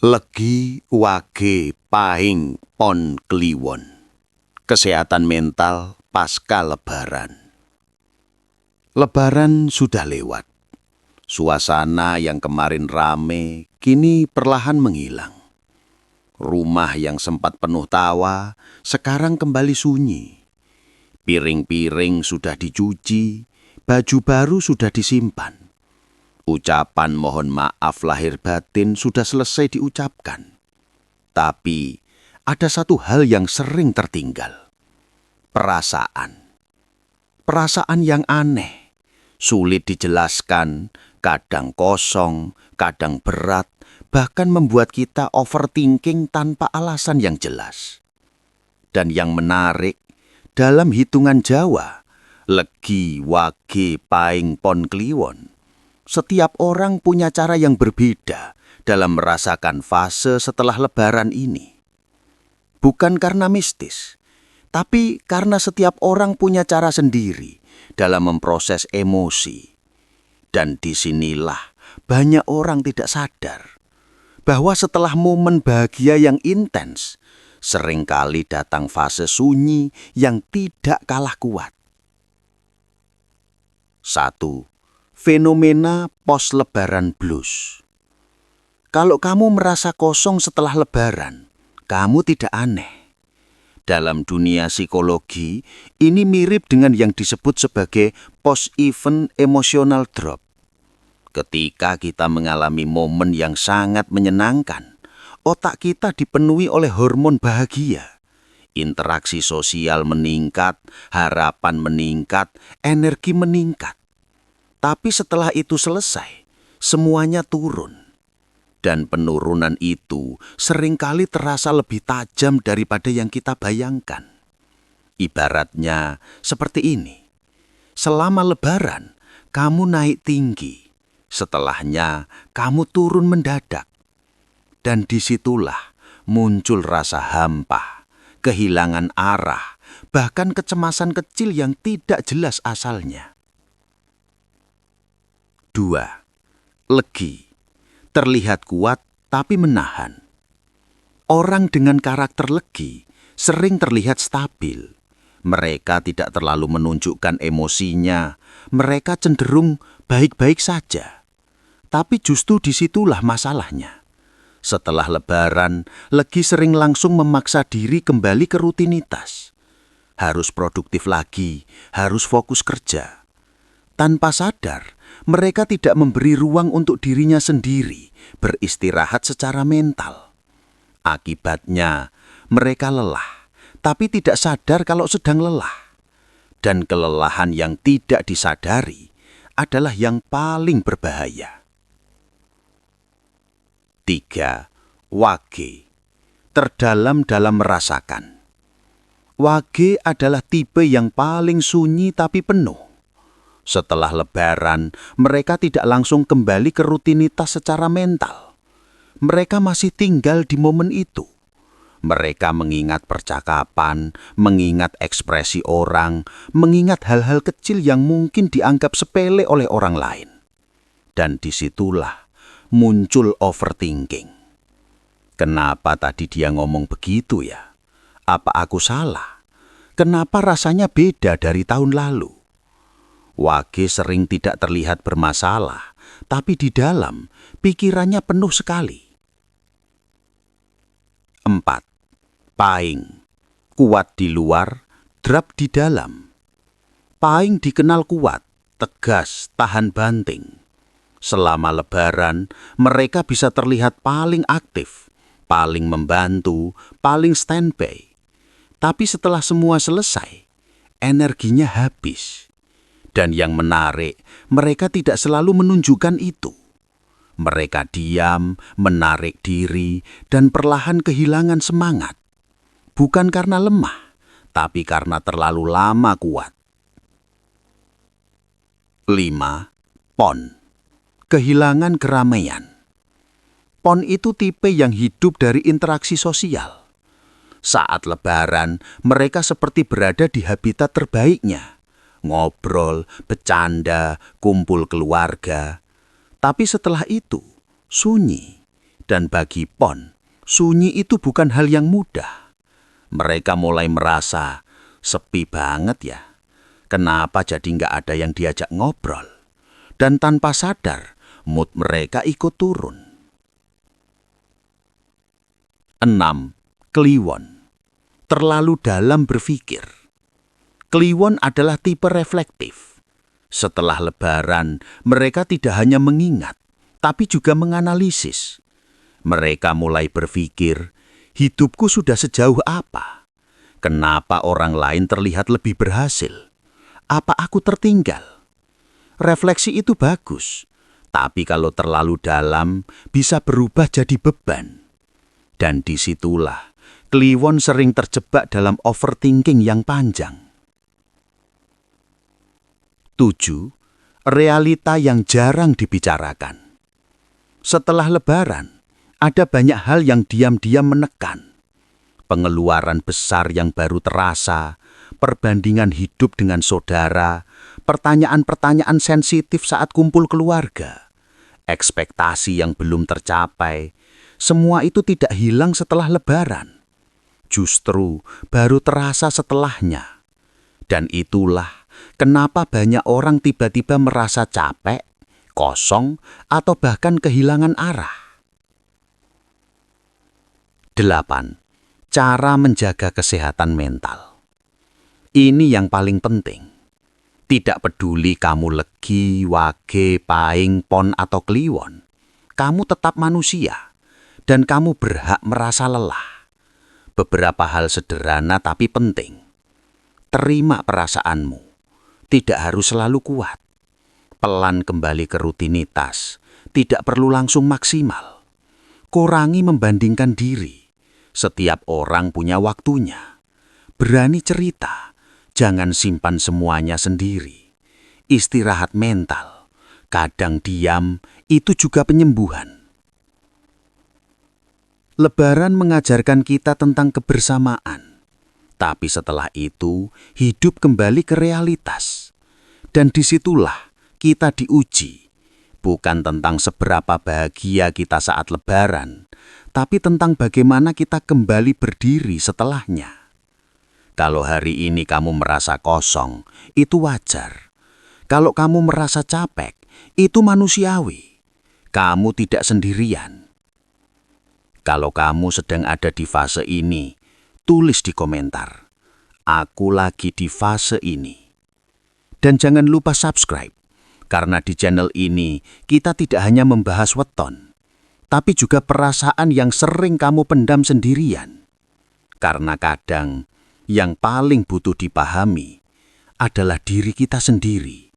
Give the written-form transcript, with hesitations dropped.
Legi wage pahing pon kliwon. Kesehatan mental pasca Lebaran. Lebaran sudah lewat. Suasana yang kemarin rame kini perlahan menghilang. Rumah yang sempat penuh tawa sekarang kembali sunyi. Piring-piring sudah dicuci, baju baru sudah disimpan. Ucapan mohon maaf lahir batin sudah selesai diucapkan. Tapi ada satu hal yang sering tertinggal. Perasaan. Perasaan yang aneh, sulit dijelaskan, kadang kosong, kadang berat, bahkan membuat kita overthinking tanpa alasan yang jelas. Dan yang menarik, dalam hitungan Jawa, legi wage paing pon kliwon, setiap orang punya cara yang berbeda dalam merasakan fase setelah Lebaran ini. Bukan karena mistis, tapi karena setiap orang punya cara sendiri dalam memproses emosi. Dan disinilah banyak orang tidak sadar bahwa setelah momen bahagia yang intens, seringkali datang fase sunyi yang tidak kalah kuat. 1. Fenomena pos-lebaran blues. Kalau kamu merasa kosong setelah Lebaran, kamu tidak aneh. Dalam dunia psikologi, ini mirip dengan yang disebut sebagai post-event emotional drop. Ketika kita mengalami momen yang sangat menyenangkan, otak kita dipenuhi oleh hormon bahagia. Interaksi sosial meningkat, harapan meningkat, energi meningkat. Tapi setelah itu selesai, semuanya turun. Dan penurunan itu seringkali terasa lebih tajam daripada yang kita bayangkan. Ibaratnya seperti ini. Selama Lebaran, kamu naik tinggi. Setelahnya, kamu turun mendadak. Dan disitulah muncul rasa hampa, kehilangan arah, bahkan kecemasan kecil yang tidak jelas asalnya. 2. Legi. Terlihat kuat tapi menahan. Orang dengan karakter legi sering terlihat stabil. Mereka tidak terlalu menunjukkan emosinya. Mereka cenderung baik-baik saja. Tapi justru disitulah masalahnya. Setelah Lebaran, legi sering langsung memaksa diri kembali ke rutinitas. Harus produktif lagi, harus fokus kerja. Tanpa sadar, mereka tidak memberi ruang untuk dirinya sendiri beristirahat secara mental. Akibatnya, mereka lelah, tapi tidak sadar kalau sedang lelah. Dan kelelahan yang tidak disadari adalah yang paling berbahaya. 3. Wage. Terdalam dalam merasakan. Wage adalah tipe yang paling sunyi tapi penuh. Setelah Lebaran, mereka tidak langsung kembali ke rutinitas secara mental. Mereka masih tinggal di momen itu. Mereka mengingat percakapan, mengingat ekspresi orang, mengingat hal-hal kecil yang mungkin dianggap sepele oleh orang lain. Dan disitulah muncul overthinking. Kenapa tadi dia ngomong begitu ya? Apa aku salah? Kenapa rasanya beda dari tahun lalu? Wage sering tidak terlihat bermasalah, tapi di dalam pikirannya penuh sekali. 4. Paing. Kuat di luar, drap di dalam. Paing dikenal kuat, tegas, tahan banting. Selama Lebaran, mereka bisa terlihat paling aktif, paling membantu, paling standby. Tapi setelah semua selesai, energinya habis. Dan yang menarik, mereka tidak selalu menunjukkan itu. Mereka diam, menarik diri, dan perlahan kehilangan semangat. Bukan karena lemah, tapi karena terlalu lama kuat. 5. Pon. Kehilangan keramaian. Pon itu tipe yang hidup dari interaksi sosial. Saat Lebaran, mereka seperti berada di habitat terbaiknya. Ngobrol, bercanda, kumpul keluarga. Tapi setelah itu, sunyi. Dan bagi Pon, sunyi itu bukan hal yang mudah. Mereka mulai merasa sepi banget ya. Kenapa jadi nggak ada yang diajak ngobrol? Dan tanpa sadar, mood mereka ikut turun. 6. Kliwon. Terlalu dalam berpikir. Kliwon adalah tipe reflektif. Setelah lebaran, mereka tidak hanya mengingat, tapi juga menganalisis. Mereka mulai berpikir, hidupku sudah sejauh apa? Kenapa orang lain terlihat lebih berhasil? Apa aku tertinggal? Refleksi itu bagus, tapi kalau terlalu dalam bisa berubah jadi beban. Dan disitulah Kliwon sering terjebak dalam overthinking yang panjang. 7. Realita yang jarang dibicarakan. Setelah lebaran, ada banyak hal yang diam-diam menekan. Pengeluaran besar yang baru terasa, perbandingan hidup dengan saudara, pertanyaan-pertanyaan sensitif saat kumpul keluarga, ekspektasi yang belum tercapai, semua itu tidak hilang setelah lebaran. Justru baru terasa setelahnya. Dan itulah kenapa banyak orang tiba-tiba merasa capek, kosong, atau bahkan kehilangan arah. 8. Cara menjaga kesehatan mental. Ini yang paling penting. Tidak peduli kamu legi, wage, paing, pon, atau kliwon. Kamu tetap manusia, dan kamu berhak merasa lelah. Beberapa hal sederhana tapi penting. Terima perasaanmu. Tidak harus selalu kuat. Pelan kembali ke rutinitas. Tidak perlu langsung maksimal. Kurangi membandingkan diri. Setiap orang punya waktunya. Berani cerita, jangan simpan semuanya sendiri. Istirahat mental, kadang diam, itu juga penyembuhan. Lebaran mengajarkan kita tentang kebersamaan. Tapi setelah itu, hidup kembali ke realitas. Dan disitulah kita diuji. Bukan tentang seberapa bahagia kita saat lebaran, tapi tentang bagaimana kita kembali berdiri setelahnya. Kalau hari ini kamu merasa kosong, itu wajar. Kalau kamu merasa capek, itu manusiawi. Kamu tidak sendirian. Kalau kamu sedang ada di fase ini, tulis di komentar. Aku lagi di fase ini. Dan jangan lupa subscribe. Karena di channel ini kita tidak hanya membahas weton, tapi juga perasaan yang sering kamu pendam sendirian. Karena kadang yang paling butuh dipahami adalah diri kita sendiri.